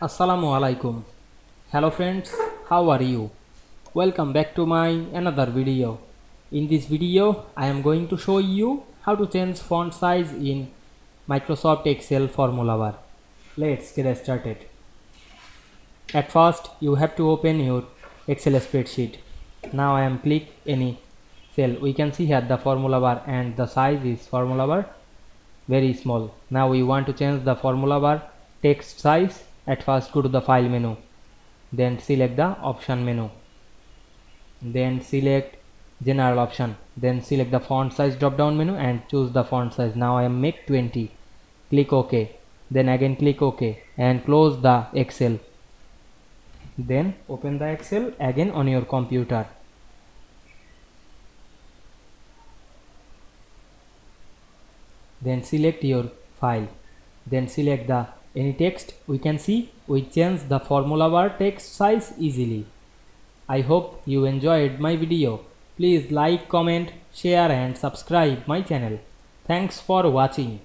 Assalamu Walaikum. Hello friends, how are you? Welcome back to my another video. In this video, I am going to show you how to change font size in Microsoft Excel formula bar. Let's get started. At first, you have to open your Excel spreadsheet. Now I am click any cell. We can see here the formula bar and the size is formula bar very small. Now we want to change the formula bar text size. At first go to the file menu, then select the option menu, then select general option, then select the font size drop down menu and choose the font size. Now I am make 20. Click OK, then again click OK and close the Excel. Then open the Excel again on your computer. Then select your file, then select the any text. We can see we change the formula bar text size easily. I hope you enjoyed my video. Please like, comment, share and subscribe my channel. Thanks for watching.